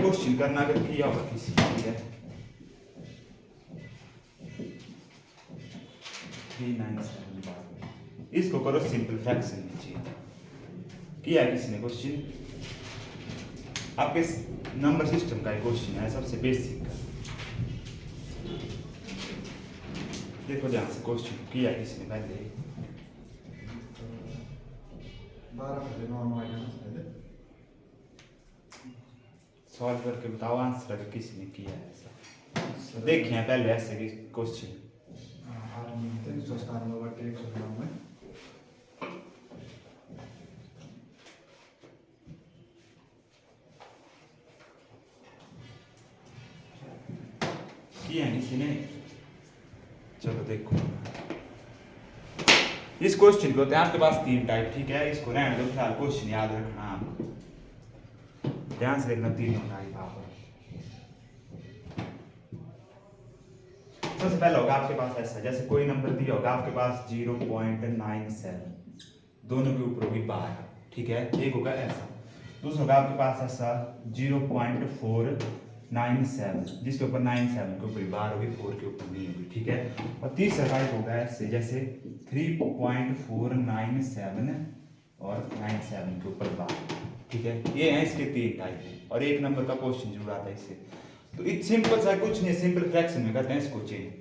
Question करना अगर किया होगा किसी, ठीक है 397 बार इसको करो सिंपल फ्रैक्शन नीचे किया है किसी ने क्वेश्चन आपके नंबर सिस्टम का एक क्वेश्चन है सबसे बेसिक का। देखो ध्यान से क्वेश्चन किया किसी ने पहले 12 सॉल्व करके बताओ आंसर अगर किसी ने किया है ऐसा। देखे हैं पहले ऐसे क्वेश्चन किए हैं किसी ने। चलो देखो इस क्वेश्चन को होते हैं आपके पास 3 टाइप, ठीक है इसको रहने दो फिलहाल, क्वेश्चन याद रखना आप ध्यान से देखना 3 टाइप आप। सबसे पहला होगा आपके पास ऐसा, जैसे कोई नंबर दिया होगा आपके पास 0.97 दोनों के ऊपर होगी बार, ठीक है एक होगा ऐसा। दूसरा होगा आपके पास ऐसा 0.497 जिसके ऊपर 97 के ऊपर बार होगी 4 के ऊपर नहीं होगी, ठीक है। और तीसरा टाइप होगा ऐसे, जैसे 3.497 और 97 के ऊपर बार, ठीक है। ये है इसके 3 टाइप और एक नंबर का क्वेश्चन जरूर आता है इससे। तो इस सिंपल सा कुछ नहीं, सिंपल फ्रैक्शन में करते हैं इसको चेंज।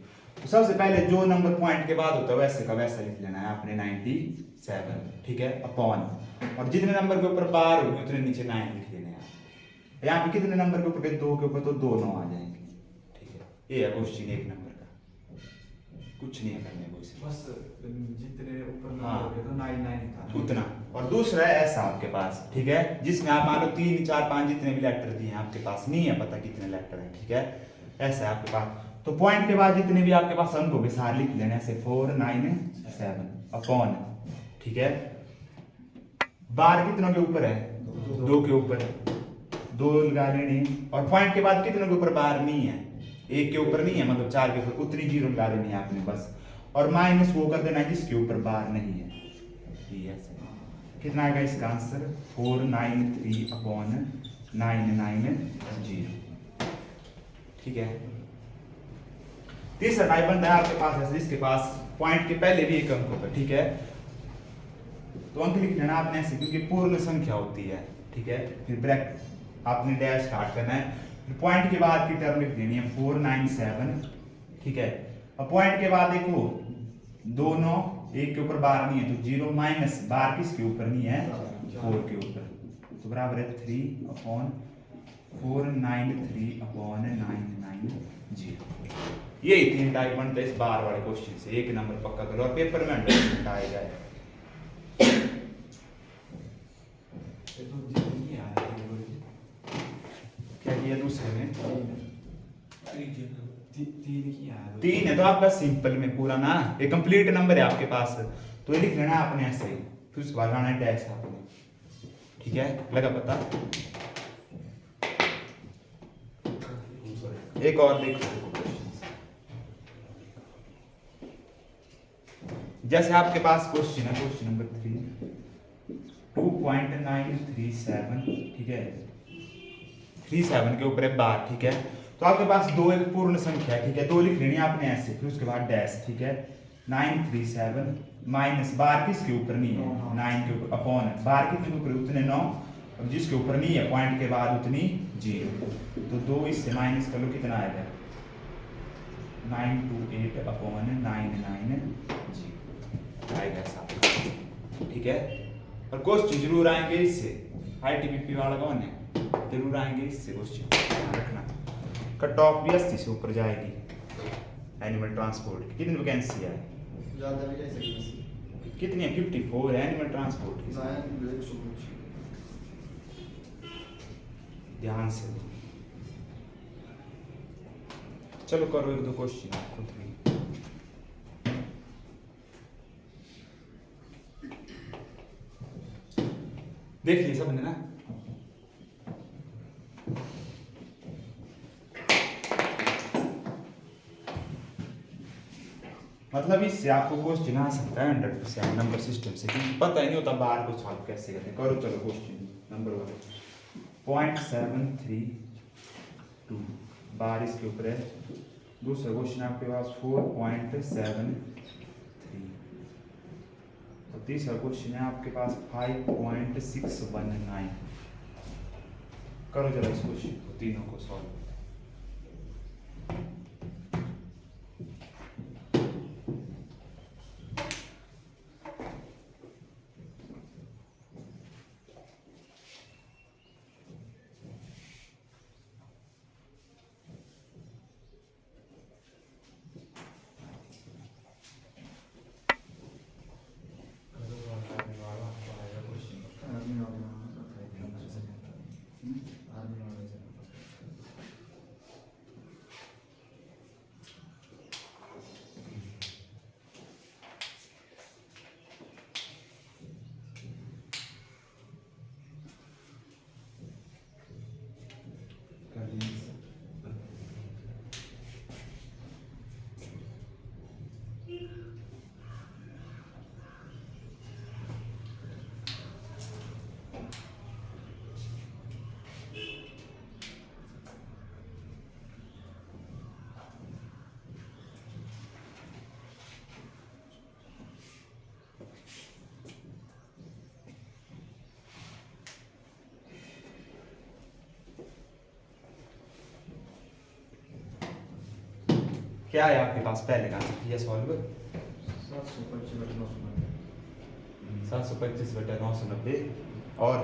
तो सबसे पहले जो नंबर पॉइंट के बाद होता है वैसे का वैसा लिख लेना है आपने 97, ठीक है अपॉन, और जितने नंबर के ऊपर बार होगी उतने नीचे 9 लिख लेने हैं। यहाँ पे कितने नंबर के ऊपर, 2 के ऊपर तो 2 9 आ जाएंगे, ठीक है। ये है क्वेश्चन एक नंबर का, कुछ नहीं है करने को इसे, बस जितने ऊपर हाँ तो 9 था उतना। और दूसरा है ऐसा आपके पास, ठीक है जिसमें आप मान लो 3 4 5 जितने भी लेटर दिए हैं आपके पास, नहीं है पता कितने लेटर हैं, ठीक है ऐसा है आपके पास। तो पॉइंट के बाद जितने भी आपके पास अंक होंगे सारे लिख लेने ऐसे 497 अपॉन, ठीक है। बार कितनों के ऊपर है, 2 के ऊपर, 2 लगा लेनी। और पॉइंट के बाद कितनों के ऊपर बार नहीं है, 1 के ऊपर नहीं है मतलब 4 के ऊपर, उतनी जीरो लगा देनी है आपने बस। और माइनस वो कर देना है जिसके ऊपर बार नहीं है, यस। कितना आएगा इसका आंसर 493 अपॉन 990, ठीक है। तीसरा टाइप बनता है आपके पास ऐसे, जिसके पास पॉइंट के पहले भी एक अंक होगा, ठीक है। तो अंक लिख लेना आपने ऐसे क्योंकि पूर्ण संख्या होती है, ठीक है। फिर ब्रैकेट आपने डैश स्टार्ट करना है, फिर पॉइंट के बाद की टर्म लिख देनी है 497, ठीक है। और पॉइंट के बाद देखो 2 9 1 के ऊपर बार नहीं है तो 0 माइनस बार किसके ऊपर नहीं है, 4 के ऊपर, तो बराबर है 3 अपॉन 493 अपॉन 990। यही 3 टाइप बनते हैं इस बार वाले क्वेश्चन से, एक नंबर पक्का करो और पेपर में 100% आएगा। क्या किया दूसरे में 3 है तो आपका सिंपल में पूरा ना, ये कंप्लीट नंबर है आपके पास, तो ये लिख लेना है आपने ऐसे ही, फिर उसके बाद लगाना है डैश आपने, ठीक है लगा पता। एक और देखो, जैसे आपके पास क्वेश्चन है क्वेश्चन नंबर 3 2.937, ठीक है 37 के ऊपर है बार, ठीक है। तो आपके पास 2 एक पूर्ण संख्या है, ठीक है 2 लिख लेनी है आपने ऐसे, फिर उसके बाद डैश, ठीक है 937 माइनस बार किसके ऊपर नहीं है, 9 के ऊपर अपॉन बार कितने ऊपर उतने 9 और जिसके ऊपर नहीं है पॉइंट के बाद उतनी 0, तो 2 इससे माइनस कर लो कितना आएगा 928 अपॉन 990 आएगा ऐसा, ठीक है। और क्वेश्चन जरूर आएंगे इससे, आईटीबीपी वाला कौन है, जरूर आएंगे इससे क्वेश्चन, रखना। कट ऑफ भी 80 से ऊपर जाएगी एनिमल ट्रांसपोर्ट की। कितनी वैकेंसी है, ज्यादा भी जा सकती कितनी है 54 है एनिमल ट्रांसपोर्ट की। ध्यान से चलो करो 1 2 क्वेश्चन आप खुद भी। देख लिए सबने ना, मतलब इससे आपको क्वेश्चन आ सकता है 100% नंबर सिस्टम से, क्योंकि पता ही नहीं होता बाहर को सॉल्व कैसे करते हैं। करो चलो क्वेश्चन नंबर 1 0.73 2 बार इसके ऊपर है। दूसरा क्वेश्चन आपके पास 4.73। तो तीसरा क्वेश्चन है आपके पास 5.619। करो जरा इस क्वेश्चन को, तीनों को सॉल्व। क्या है आपके पास पहले का आंसर? ये सॉल्व 725/990 और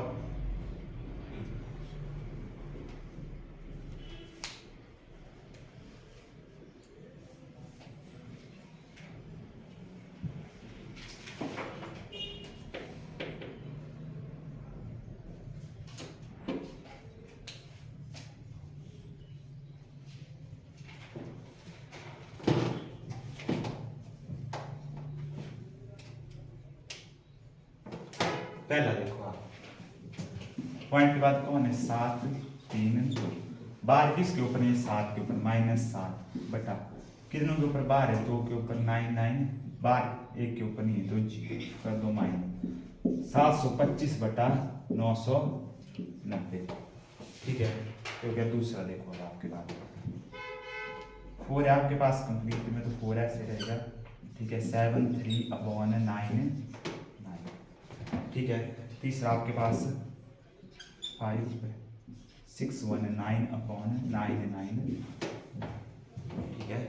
पहला देखो आप पॉइंट के बाद कौन है 7 3 बार किसके ऊपर है 7 के ऊपर -7 बटा कितनों के ऊपर बार है 2 के ऊपर 9 9 बार 1 के ऊपर नहीं है तो जी कर दो माइनस 725/990। ठीक है तो क्या दूसरा देखो अब आपके पास 4 है आपके पास कंप्लीट में तो 4 ऐसे रहेगा। ठीक है 7 3/9 ठीक है। तीसरा आपके पास 5 619/9 ठीक है।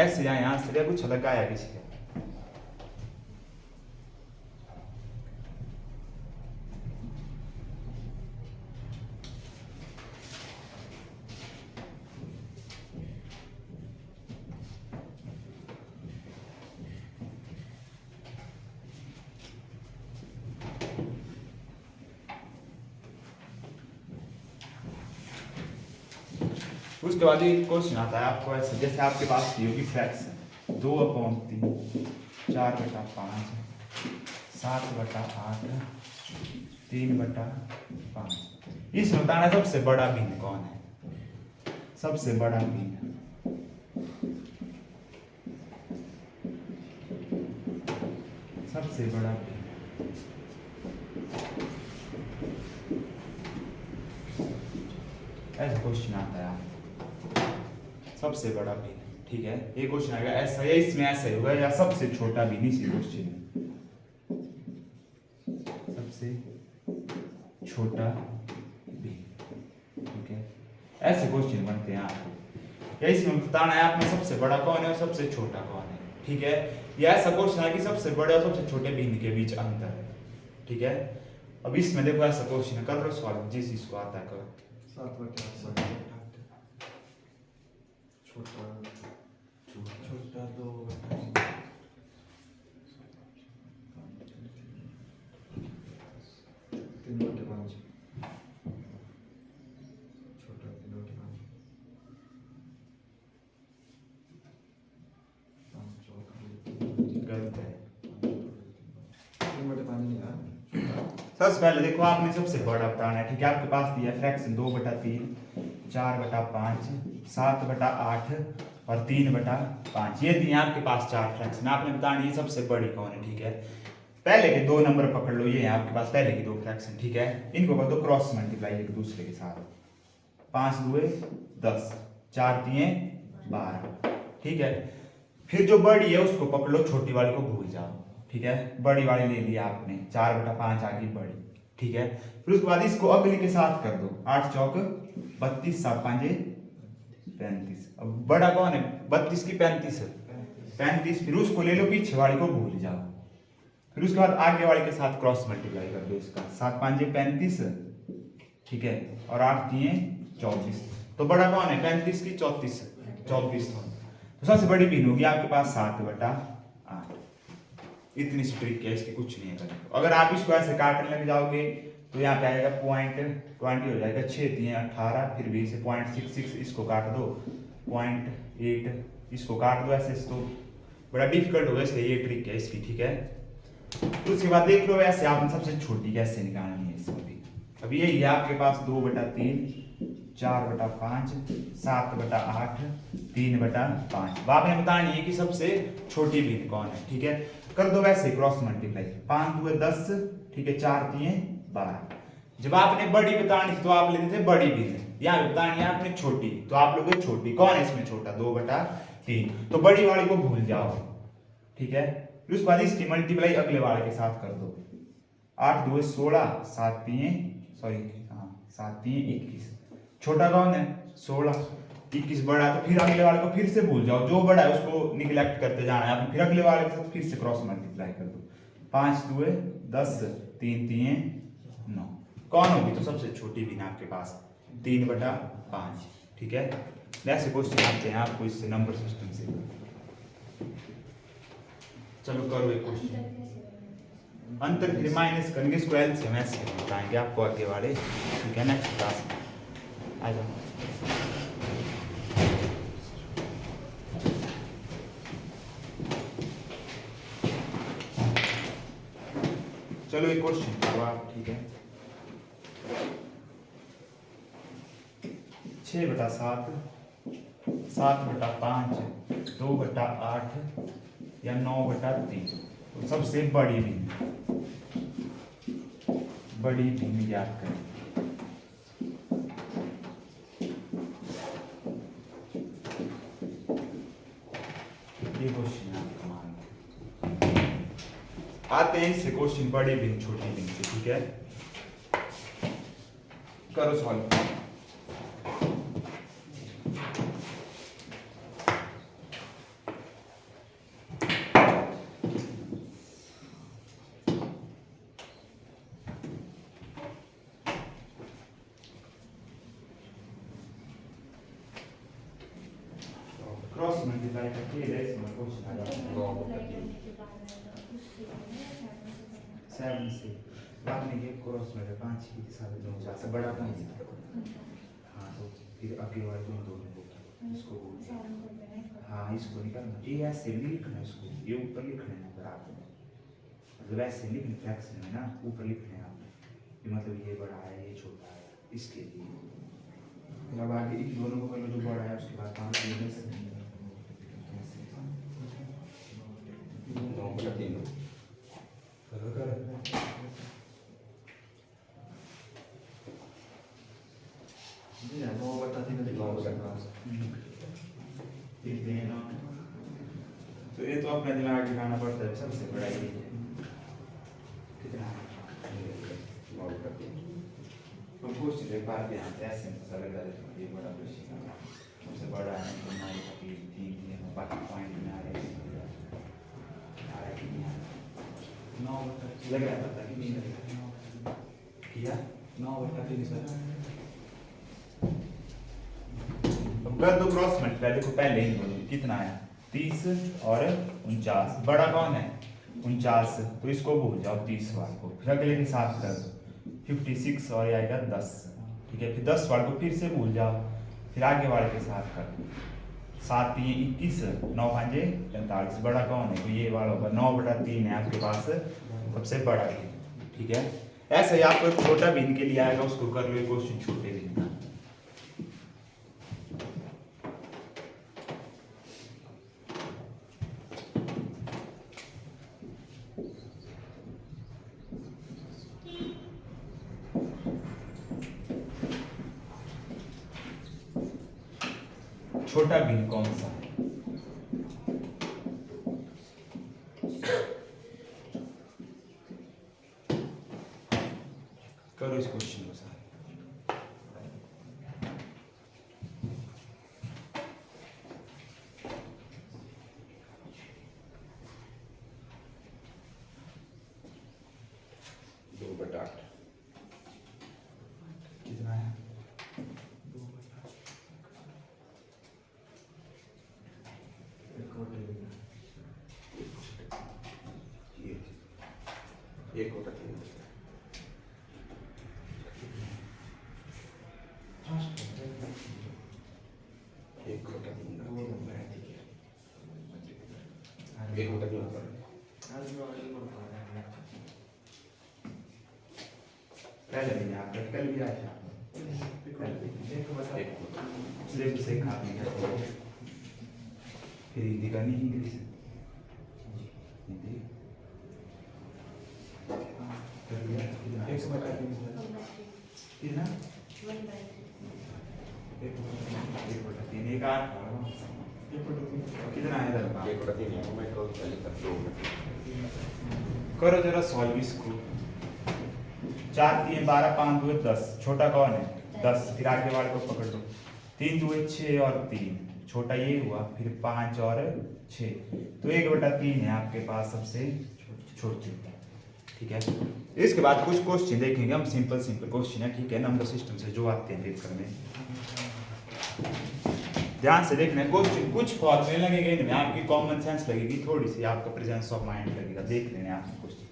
ऐसे यहाँ से कुछ अलग आया किसी का उसके बाद एक क्वेश्चन आता है आपको ऐसे जैसे आपके पास दी होगी फ्रैक्शन 2/3 4/5 7/8 3/5 इसमें बताना सबसे बड़ा भिन्न कौन है। सबसे बड़ा भिन्न सबसे बड़ा भिन्न ऐसा क्वेश्चन आता है आपको सबसे बड़ा भिन्न। ठीक है ये क्वेश्चन आएगा ऐसा या इसमें ऐसा ही होगा या सबसे छोटा भिन्न इसी क्वेश्चन में सबसे छोटा भिन्न। ठीक है ऐसे क्वेश्चन बनते हैं आपको या इसमें बताना है आपने सबसे बड़ा कौन है और सबसे छोटा कौन है। ठीक है या ऐसा क्वेश्चन है कि सबसे बड़े और सबसे छोटे भिन्न के बीच अंतर है। ठीक है अब इसमें देखो ऐसा क्वेश्चन कर लो सॉल्व जिस इसको आता है करो 7/8 छोटा 2 3/5 छोटा 3/5 गलत है। 3/5 नहीं है। सबसे पहले देखो आपने सबसे बड़ा बताना है। ठीक है आपके पास दिया फ्रैक्शन 2/3 4/5 7/8 और 3/5 ये दिए आपके पास 4 फ्रैक्शन आपने बतानी है सबसे बड़ी कौन है। ठीक है पहले के 2 नंबर पकड़ लो ये है आपके पास पहले की 2 फ्रैक्शन। ठीक है इनको कर दो क्रॉस मल्टीप्लाई एक दूसरे के साथ 5 दुए 10, 4 तिये 12, ठीक है। फिर जो बड़ी है उसको पकड़ लो, छोटी वाली को भूल जाओ, ठीक है। बड़ी वाली ले लिया आपने, 4/5 आ गई बड़ी, ठीक है। फिर उसके बाद इसको अगली के साथ कर दो, 8 चौक 32, 7 5 35। अब बड़ा कौन है, 32 की 35 है, 35। फिर उसको ले लो, पीछे वाली को भूल जाओ। फिर उसके बाद आगे वाले के साथ क्रॉस मल्टीप्लाई कर दो इसका, 7 5 35, ठीक है, और 8 3 24। तो बड़ा कौन है, 35 की 34, 24। तो सबसे बड़ी भिन्न होगी आपके पास 7/8। इतनी सी ट्रिक है, इसकी कुछ नहीं है करने को। अगर आप इसको ऐसे काटने लग जाओगे तो यहाँ पे आएगा .20 हो जाएगा, 6 3 18, फिर भी इसे .66 इसको काट दो, .8 इसको काट दो ऐसे, तो बड़ा डिफिकल्ट होगा, इसलिए ये ट्रिक है इसकी, ठीक है। तो उसके बाद देख लो ऐसे आपने सबसे छोटी कैसे निकालनी है इसमें भी। अब यही है आपके पास 2/3, 4/5, 7/8, 3/5। अब आपने बतानी है कि सबसे छोटी भिन्न कौन है, ठीक है। कर दो वैसे क्रॉस मल्टीप्लाई, 5 2 10, ठीक है, 4 3 12। जब आपने बड़ी बतानी थी तो आप लेते थे बड़ी भिन्न, यहाँ पे बतानी है आपने छोटी, तो आप लोग छोटी कौन है इसमें छोटा, 2/3। तो बड़ी वाली को भूल जाओ, ठीक है। फिर उसके बाद इसकी मल्टीप्लाई अगले वाले के साथ कर दो, 8 2 16, 7 3 21। छोटा कौन है, 16, 21 बड़ा, तो फिर अगले वाले को फिर से भूल जाओ, जो बड़ा है उसको निगलेक्ट करते जाना है। फिर अगले वाले के साथ फिर से क्रॉस मल्टीप्लाई कर दो, 5 2 10, 3 3 9। कौन होगी तो सबसे छोटी भी ना आपके पास, 3/5, ठीक है। ऐसे क्वेश्चन आते हैं आपको इससे नंबर सिस्टम से। चलो करो एक क्वेश्चन, अंतर फिर माइनस करेंगे, इसको एलसीएम एससीएम बताएंगे आपको आगे वाले, ठीक है, नेक्स्ट क्लास में आ जाओ। चलो एक क्वेश्चन करो आप, ठीक है। 6/7, 7/5, 2/8 या 9/3। तो सबसे बड़ी भिन्न याद करें। ये क्वेश्चन आपका मान आते हैं इससे क्वेश्चन बड़ी भिन्न छोटी भिन्न से, ठीक है। करो सॉल्व। क्रॉस मल्टीप्लाई करके इसमें क्वेश्चन आ जाता है 7 से आपने ये क्रॉस में 5 की दिशा में 4 से बड़ा कौन सा, हाँ, तो फिर आगे वाले दोनों को इसको हाँ इसको निकालना, ये ऐसे नहीं लिखना, इसको ये ऊपर लिखना है बराबर, मतलब ऐसे लिखना फ्रैक्शन में ना, ऊपर लिखना है आपने, ये मतलब ये बड़ा है ये छोटा है, इसके लिए। फिर अब आगे इन दोनों को कर लो, जो बड़ा है उसके बाद 5 10 तो ये तो अपना दिमाग लगाना पड़ता है, सबसे बड़ा ये है। कितना तो क्वेश्चन एक बार ध्यान से ऐसे पता लगा देता, ये बड़ा क्वेश्चन है, सबसे बड़ा है तो 9 3 बाकी पॉइंट में आ रहे हैं, लग रहा पता कि नहीं लग रहा किया 9/3 सर। अब कर दो क्रॉस मल्टीप्लाई, देखो पहले ही बोलो कितना आया, 30 और 49। बड़ा कौन है 49, तो इसको भूल जाओ 30 वाले को, फिर अगले के साथ कर दो 56 और ये आएगा 10, ठीक है। फिर 10 वाले को फिर से भूल जाओ, फिर आगे वाले के साथ कर दो, 7 3 21, 9 5 45। बड़ा कौन है, तो ये वाला होगा 9/3 है आपके पास सबसे बड़ा है, ठीक है। ऐसे ही आपको छोटा भिन्न के लिए आएगा, उसको कर लो क्वेश्चन छोटे भिन्न का। छोटा भिन्न कौन सा है? करो इस क्वेश्चन को सर। कितना है? एक होता तीन एक होता तीन एक होता तीन पहले दिन आप कल भी आए थे आप? एक होता सिलेबस से खा लिया फिर हिंदी का नहीं, इंग्लिश हिंदी कर लिया। कितना? एक बटा तीन, एक आठ कितना है इधर? एक होता तीन है मैं कल पहले तक 2 मिनट करो जरा सॉल्व इसको। 4 3 12 5 2 10, छोटा कौन है? 10। फिर आगे वाले को पकड़ लो। 3 2 6 और 3, छोटा ये हुआ, फिर 5 और 6, तो 1/3 है आपके पास सबसे छोटी। ठीक है, इसके बाद कुछ क्वेश्चन देखेंगे हम, सिंपल क्वेश्चन है, ठीक है, नंबर सिस्टम से जो आते हैं पेपर में। ध्यान से देखना क्वेश्चन, कुछ फॉर्मूले लगेंगे इनमें, आपकी कॉमन सेंस लगेगी, थोड़ी सी आपका प्रेजेंस ऑफ माइंड लगेगा। देख लेना आप क्वेश्चन।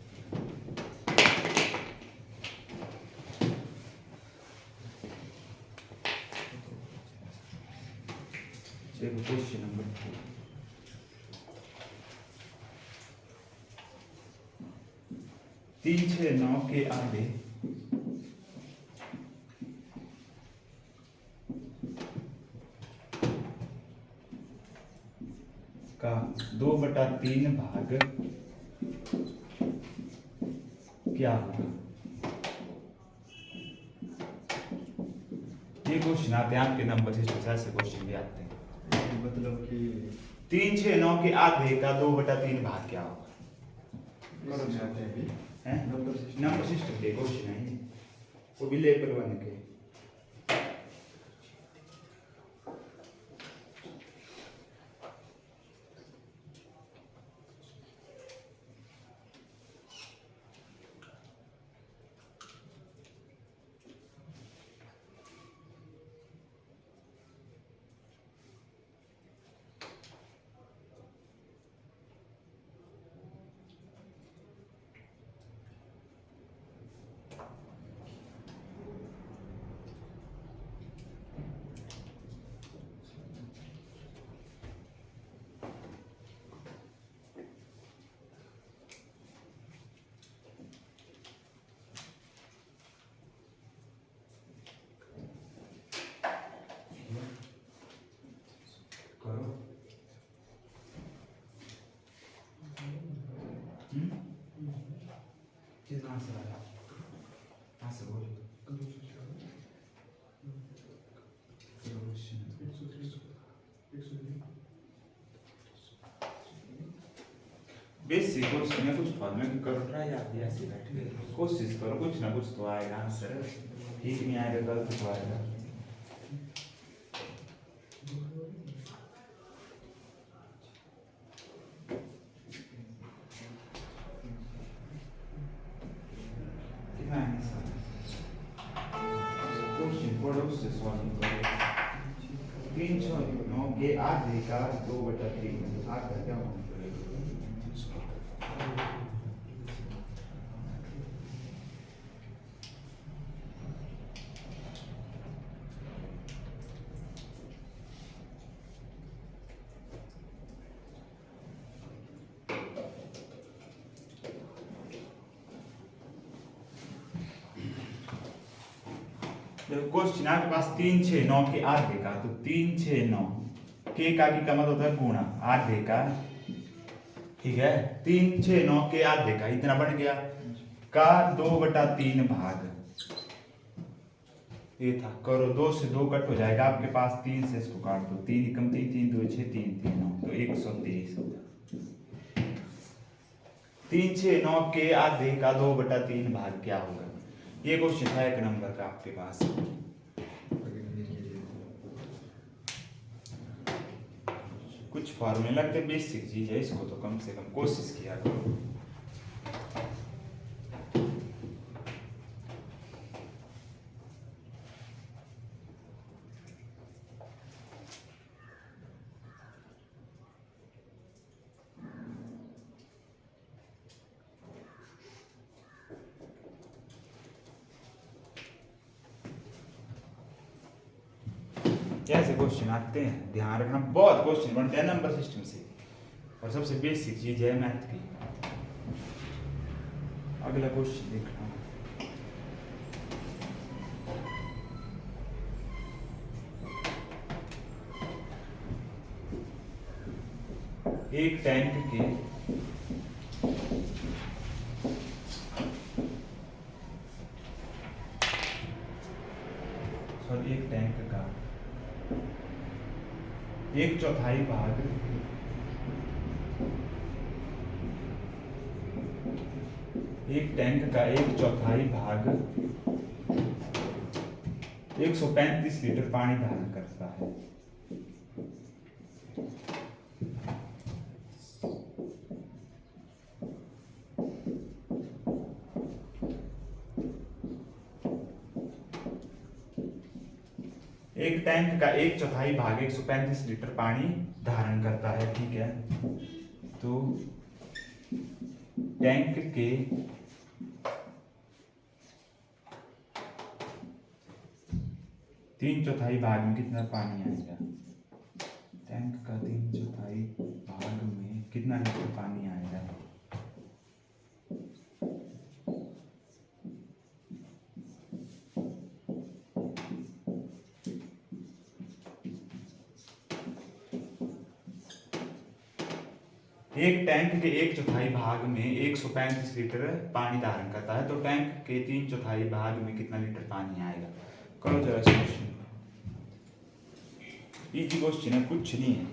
क्वेश्चन नंबर 4, तीन छः नौ के आधे का 2/3 भाग क्या होगा? ये क्वेश्चन आते हैं आपके नंबर सिस्टम से, ऐसे क्वेश्चन भी आते हैं। मतलब कि 3 6 9 के आधे का 2/3 भाग क्या होगा? इसमें आते हैं अभी हैं? नंबर सिस्टम के क्वेश्चन है ये, वो भी लेवल 1 के। करो। कितना आंसर आया? आंसर बोलो। बेसिक क्वेश्चन है, कुछ फॉर्मूला की करो ट्राई, आप भी ऐसे बैठ के कोशिश करो, कुछ ना कुछ तो आएगा आंसर। ठीक नहीं आएगा गलत तो आएगा। कितना है आंसर? क्वेश्चन पढ़ो उससे सॉल्व करो। 3 6 9 के आधे का 2/3 आधा क्या होगा? क्वेश्चन आपके पास 3 6 9 के आधे का, तो 3 6 9 के का की का मतलब होता है गुणा आधे का। ठीक है, 3 6 9 के आधे का इतना बन गया का 2/3 भाग, ये था। करो, 2 से 2 कट हो जाएगा आपके पास, 3 से इसको काट दो, 3 एकम 3, 3 2 6, 3 3 9, तो 123 हो गया। 3 6 9 के आधे का 2/3 भाग क्या होगा? ये क्वेश्चन था 1 नंबर का आपके पास। कुछ फॉर्मूले लगते, बेसिक चीज है, इसको तो कम से कम कोशिश किया करो। कैसे क्वेश्चन आते हैं ध्यान रखना, बहुत क्वेश्चन बनते हैं नंबर सिस्टम से, और सबसे बेसिक चीज है मैथ की। अगला क्वेश्चन देखना, एक टैंक के एक टैंक का 1/4 भाग एक टैंक का 1/4 भाग 135 लीटर पानी धारण करता है। एक टैंक का 1/4 भाग 135 लीटर पानी धारण करता है, ठीक है। तो टैंक के तीन चौथाई भाग में कितना पानी आएगा? टैंक का 3/4 भाग में कितना लीटर पानी आएगा? एक टैंक के 1/4 भाग में 135 लीटर पानी धारण करता है, तो टैंक के 3/4 भाग में कितना लीटर पानी आएगा? करो जरा इस क्वेश्चन को, इजी क्वेश्चन है, कुछ नहीं है।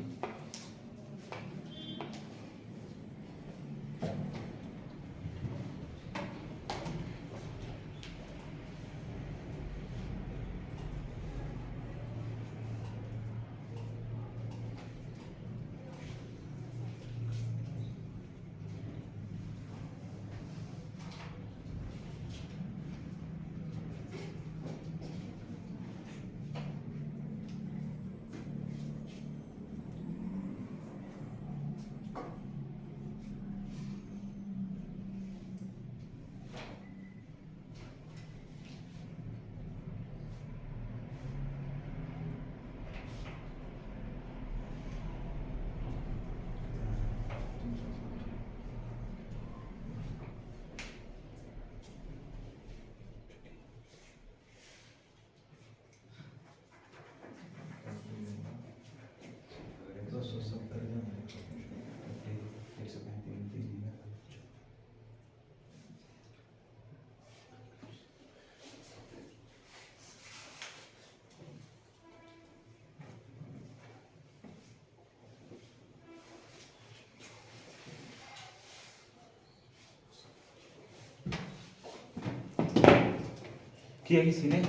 किया किसी ने?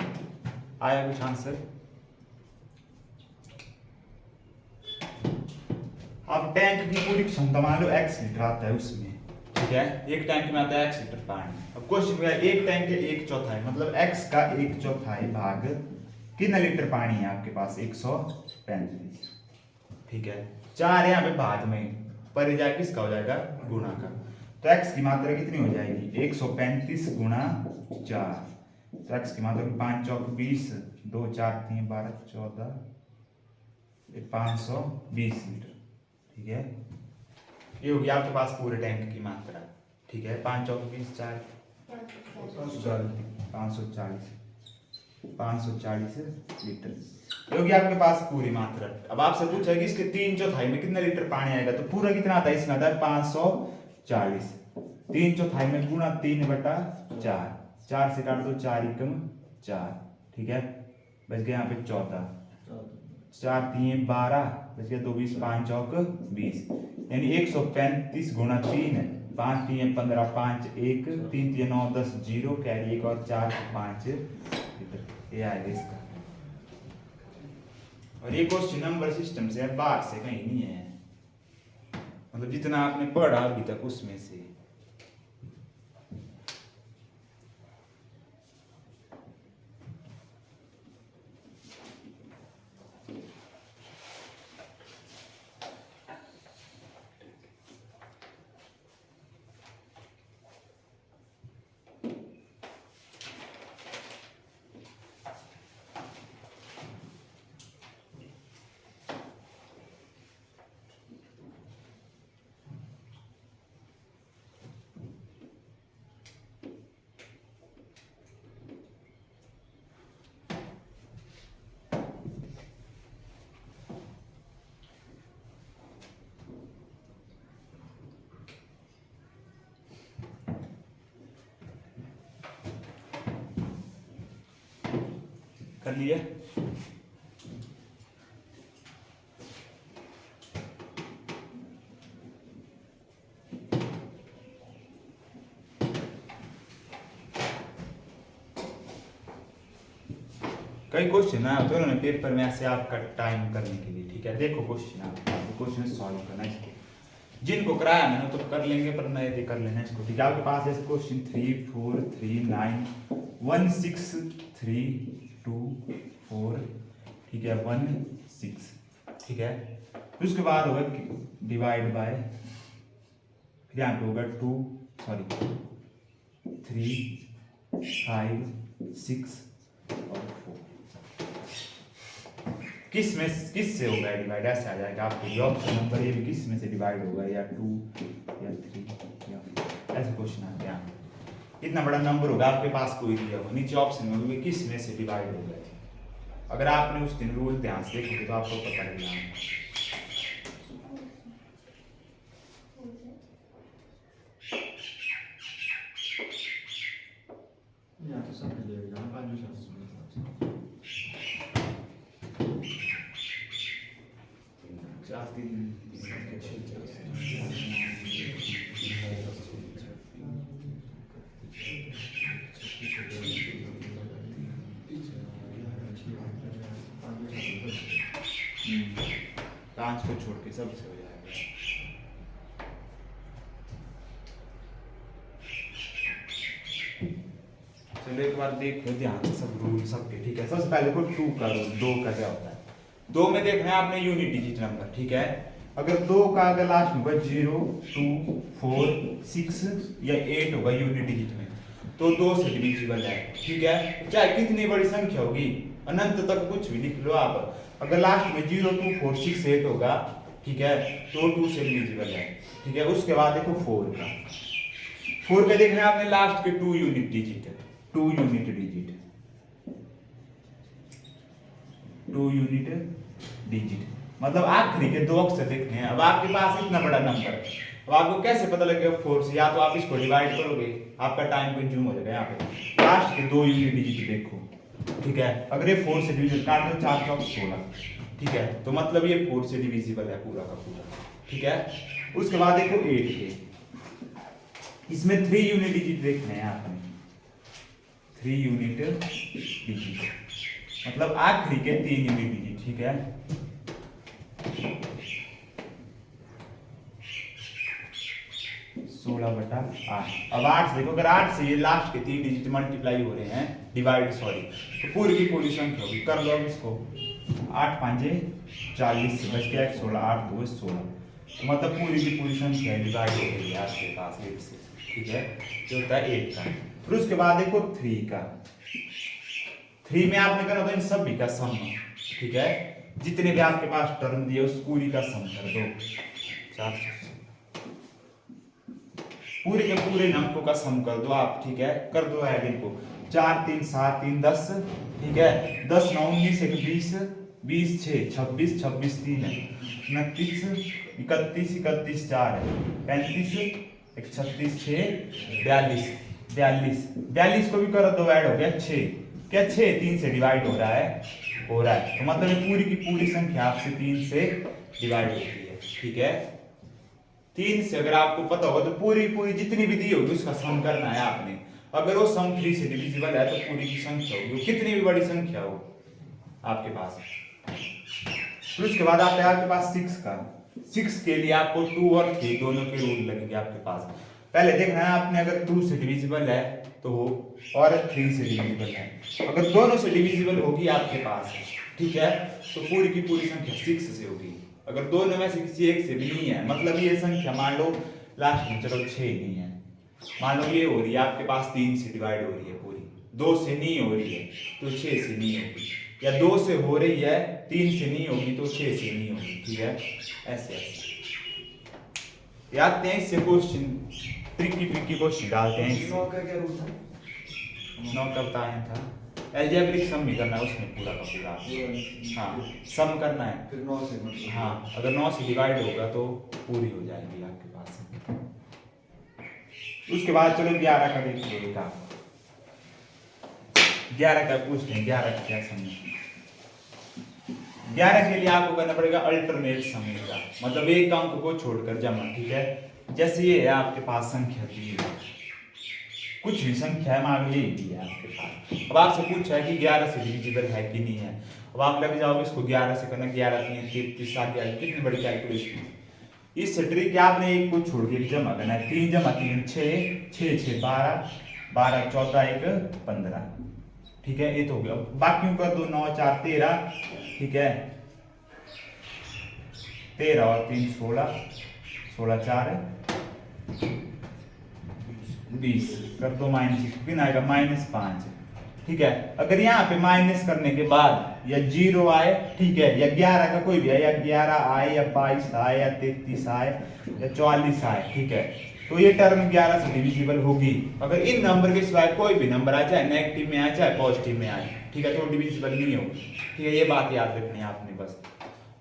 आया कुछ आंसर? अब टैंक की पूरी क्षमता मान लो x लीटर आता है उसमें, ठीक है। एक टैंक में आता है x लीटर पानी। अब क्वेश्चन में एक टैंक के 1/4 मतलब x का 1/4 भाग कितना लीटर पानी है आपके पास? 135, ठीक है। 4 यहाँ पे भाग में, पर जाए किसका हो जाएगा? गुणा का। तो x की मात्रा कितनी हो जाएगी? 135 गुणा 4, तो x की मात्रा 5 चौक 20, 2 4 3 12 14, 520 लीटर, ठीक है। ये होगी आपके पास पूरे टैंक की मात्रा, ठीक है। 5 चौक 20 4 540 लीटर, ये होगी आपके पास पूरी मात्रा। अब आपसे पूछा है कि इसके 3/4 में कितना लीटर पानी आएगा, तो पूरा कितना आता है? इसमें आता है 540, 3/4 में गुणा 3/4, 4 से काट दो, 4 एकम 4, ठीक है। बच गया यहाँ पे 14, 4 3 12, बच गया 2 20, 5 चौक 20, यानी 135 गुणा 3 है, 5 3 15, 5 1, 3 3 9 10, 0 कैरी 1 और 4 5 लीटर, ये आएगा इसका। और ये क्वेश्चन नंबर सिस्टम से है, बाहर से कहीं नहीं है, मतलब जितना आपने पढ़ा अभी तक उसमें से। कर लिए? कई क्वेश्चन आए होते हैं उन्होंने पेपर में ऐसे आपका टाइम करने के लिए, ठीक है। देखो क्वेश्चन, आपको क्वेश्चन सॉल्व करना है इसको, जिनको कराया मैंने तो कर लेंगे, पर नए थे कर लेना इसको, ठीक है। आपके पास ऐसे क्वेश्चन 3 4 3 9 1 6 3 2 4, ठीक है, 1 6, ठीक है। फिर उसके बाद होगा डिवाइड बाय, फिर यहाँ पे होगा 3 5 6 और 4, किस से होगा डिवाइड, ऐसे आ जाएगा आपको ये ऑप्शन नंबर, ये भी किस में से डिवाइड होगा, या 2 या 3 या 4, ऐसे क्वेश्चन आते हैं। इतना बड़ा नंबर होगा आपके पास कोई दिया हो, नीचे ऑप्शन में होगा किस में से डिवाइड होगा। अगर आपने उस दिन रूल ध्यान से देखोगे तो आपको पता लग जाएगा। यहाँ तो सब ले गया आज शास्त्र में पांच को छोड़ के सबसे हो जाएगा। चलो एक बार देखो ध्यान से सब रूल सबके, ठीक है। सबसे पहले को 2 का रूल, 2 का क्या होता है, 2 में देखना है आपने यूनिट डिजिट नंबर, ठीक है। अगर 2 का अगर लास्ट में होगा 0 2 4 6 या 8 होगा यूनिट डिजिट में, तो 2 से डिविजिबल है, ठीक है। चाहे कितनी बड़ी संख्या होगी, अनंत तक कुछ भी लिख लो आप, अगर लास्ट में 0 2 4 6 8 होगा, ठीक है, तो 2 से डिविजिबल है, ठीक है। उसके बाद देखो 4 का, 4 का देखना है आपने लास्ट के 2 unit digit, 2 unit digit, 2 unit digit, मतलब आखिरी के 2 अक्षर देखने हैं। अब आपके पास इतना बड़ा नंबर है, अब आपको कैसे पता लगेगा 4 से, या तो आप इसको डिवाइड करोगे, आपका टाइम कंज्यूम हो जाएगा। यहाँ पे लास्ट के 2 यूनिट डिजिट देखो, ठीक है। अगर ये 4 से डिविजन काट दो, 4 चौक 16, ठीक है, तो मतलब ये 4 से डिविजिबल है पूरा का पूरा, ठीक है। उसके बाद देखो 8 के, इसमें 3 यूनिट डिजिट देखने हैं आपने, 3 यूनिट डिजिट, मतलब आखिरी के 3 यूनिट डिजिट, ठीक है। 16/8। अब 8 देखो, अगर 8 से ये लास्ट के 3 डिजिट मल्टीप्लाई हो रहे हैं, डिवाइड सॉरी, तो पूरी की पूरी संख्या होगी, कर लो इसको, 8 5 40 से बच गया 16, 8 2 16, तो मतलब पूरी की पूरी संख्या डिवाइड हो गई है आपके पास 8 से, ठीक है। जो होता है 8 का। फिर उसके बाद देखो 3 का, 3 में आपने करना था इन सभी का सम, ठीक है, जितने भी आपके पास टर्म दिए उस पूरी का सम कर दो, 400 पूरे के पूरे अंकों का सम कर दो आप, ठीक है। कर दो ऐड इनको, 4 3 7 3 10, ठीक है, 10 9 19 1 20 20 6 26 26 3 है, 29 31 31 4 है, 35 36 6 42 42 42 को भी कर दो ऐड हो गया 6, क्या 6 3 से डिवाइड हो रहा है, तो मतलब ये पूरी की पूरी संख्या आपसे 3 से डिवाइड होती है, ठीक है। 3 से अगर आपको पता होगा तो पूरी पूरी जितनी भी दी होगी उसका सम करना है आपने। अगर वो सम 3 से डिविजिबल है तो पूरी की संख्या होगी, वो कितनी भी बड़ी संख्या हो आपके पास। फिर उसके बाद आता है आपके पास 6 का। 6 के लिए आपको 2 और 3 दोनों के रूल लगेंगे आपके पास। पहले देखना है आपने, अगर 2 से डिविजिबल है तो और 3 से डिविजिबल है, अगर दोनों से डिविजिबल होगी आपके पास, ठीक है, तो पूरी की पूरी संख्या 6 से होगी। अगर दोनों में से किसी एक से भी नहीं है, मतलब ये संख्या मान लो लास्ट में चलो 6 नहीं है, मान लो ये हो रही है आपके पास 3 से डिवाइड हो रही है पूरी, 2 से नहीं हो रही है तो 6 से नहीं होगी, या 2 से हो रही है 3 से नहीं होगी तो 6 से नहीं होगी, ठीक है। ऐसे ऐसे याद हैं इससे क्वेश्चन, ट्रिकी क्वेश्चन डालते हैं इससे। 9 का क्या रूल था? 9 का बताया था, एल्जेब्रिक सम भी करना है उसमें पूरा का पूरा, हाँ सम करना है, फिर 9 से मतलब हाँ अगर 9 से डिवाइड होगा तो पूरी हो जाएगी आपके पास। उसके बाद चलो 11 का देख लो, 11 का पूछते हैं 11 का क्या सम है। 11 के लिए आपको करना पड़ेगा अल्टरनेट सम का, मतलब एक अंक को छोड़कर जमा, ठीक है। जैसे ये है आपके पास संख्या दी है, कुछ भी संख्या है मान लो ये दी है आपके पास, अब आपसे पूछा है कि 11 से डिविजिबल है कि नहीं है, अब आप लग जाओगे इसको 11 से करना, 11 3 33 7 11, कितनी बड़ी कैलकुलेशन। इस ट्रिक आपने एक को छोड़ के जमा करना है, 3 जमा 3 6 6 6 12 12 14 1 15, ठीक है, ये तो हो गया। बाकियों का 2 9 4 13, ठीक है, 13 और 3 16 16 4 20 कर दो माइनस, कितना आएगा -5, ठीक है। अगर यहाँ पे माइनस करने के बाद या 0 आए, ठीक है, या 11 का कोई भी आए, या 11 आए या 22 आए या 33 आए या 44 आए, ठीक है, तो ये टर्म 11 से डिविजिबल होगी। अगर इन नंबर के सिवाय कोई भी नंबर आ जाए, नेगेटिव में आ जाए पॉजिटिव में आए, ठीक है, तो डिविजिबल नहीं होगी, ठीक है, ये बात याद रखनी है आपने बस।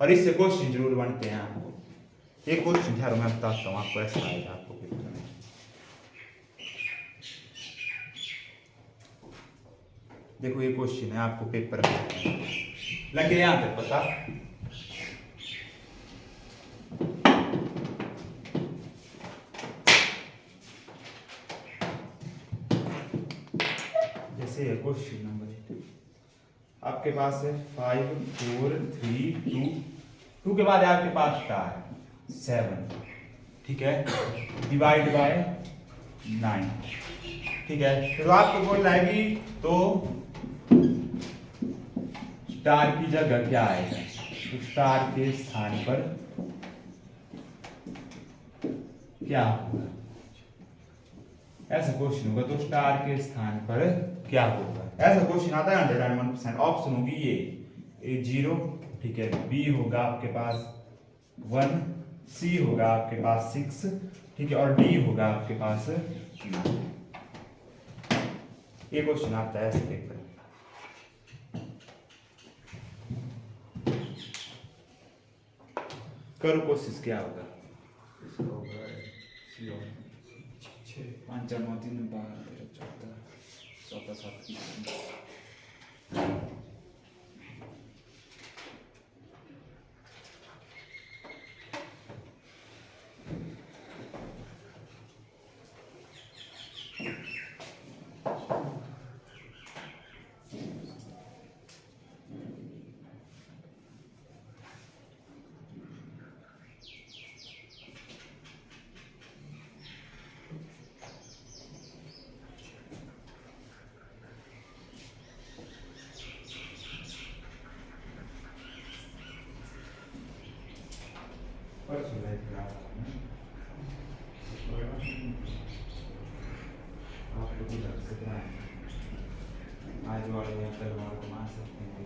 और इससे क्वेश्चन जरूर बनते हैं आपको। एक क्वेश्चन ठहरो मैं बताता हूँ आपको, ऐसा आएगा आपको पेपर में। देखो ये क्वेश्चन है आपको पेपर में लगे यहाँ तक पता। जैसे क्वेश्चन नंबर आपके पास है 5 4 3 2, 2 के बाद आपके पास स्टार 7, ठीक है, डिवाइड बाय 9, ठीक है। तो आपको बोल रहा है कि तो स्टार की जगह क्या आएगा, तो स्टार के स्थान पर क्या होगा, ऐसा क्वेश्चन होगा। तो स्टार के स्थान पर क्या होगा, ऐसा क्वेश्चन आता है 101%। ऑप्शन होगी ये 0, ठीक है, बी होगा आपके पास 1, सी होगा आपके पास 6, ठीक है, और डी होगा आपके पास 9। ये क्वेश्चन आता है ऐसे पेपर में। करो कोशिश, क्या होगा। इसका होगा 6 5 4 9 3 12 13 14 7 आज वाले या कल वाले को मार सकते हैं।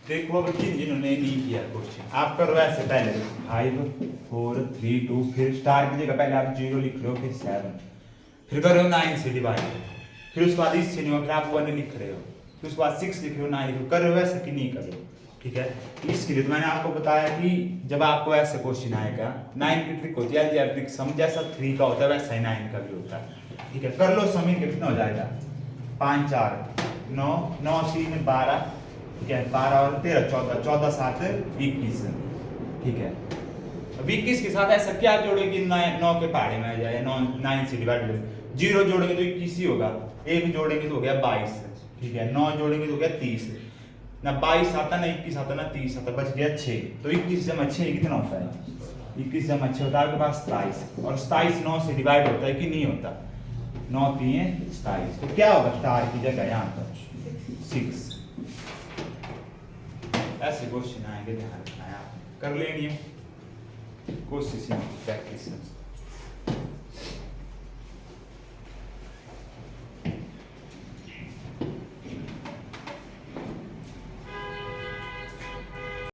देखो अब जिन्होंने नहीं किया क्वेश्चन, आप करो ऐसे, पहले 5 4 3 2, फिर स्टार की जगह पहले आप 0 लिख लो, फिर 7, फिर करो 9 से डिवाइड, फिर उसके बाद इससे नहीं हुआ, फिर आप 1 लिख रहे हो, फिर उसके बाद 6 लिख रहे हो, 9 लिख रहे हो, कर रहे हो वैसे कि नहीं कर रहे हो, ठीक है। इसके लिए तो मैंने आपको बताया कि जब आपको ऐसे क्वेश्चन आएगा 9 की ट्रिक होती है अलजेब्रिक सम, जैसा 3 का होता है वैसा ही 9 का भी होता है, ठीक है। कर लो सम, इनके कितना हो जाएगा 5 4 9 9 3 12, ठीक है, 12 और 13 14, 14 7 21, ठीक है। अब 21 के साथ ऐसा क्या जोड़ेंगे कि 9 के पहाड़े में आ जाए, 9 से डिवाइड, 0 जोड़ेंगे तो 21 ही होगा, 1 जोड़ेंगे तो हो गया 22, ठीक है, 9 जोड़ेंगे तो हो गया 30, ना 22 आता ना 21 आता ना 30 आता, बच गया 6। तो 21 जमा 6 कितना होता है, 21 जमा 6 होता है आपके पास 27, और 27 9 से डिवाइड होता है कि नहीं होता, 9 3 27, तो क्या होगा स्टार की जगह यहाँ पर 6। ऐसे क्वेश्चन आएंगे, ध्यान रखना है, आप कर लेंगे कोशिश, प्रैक्टिस।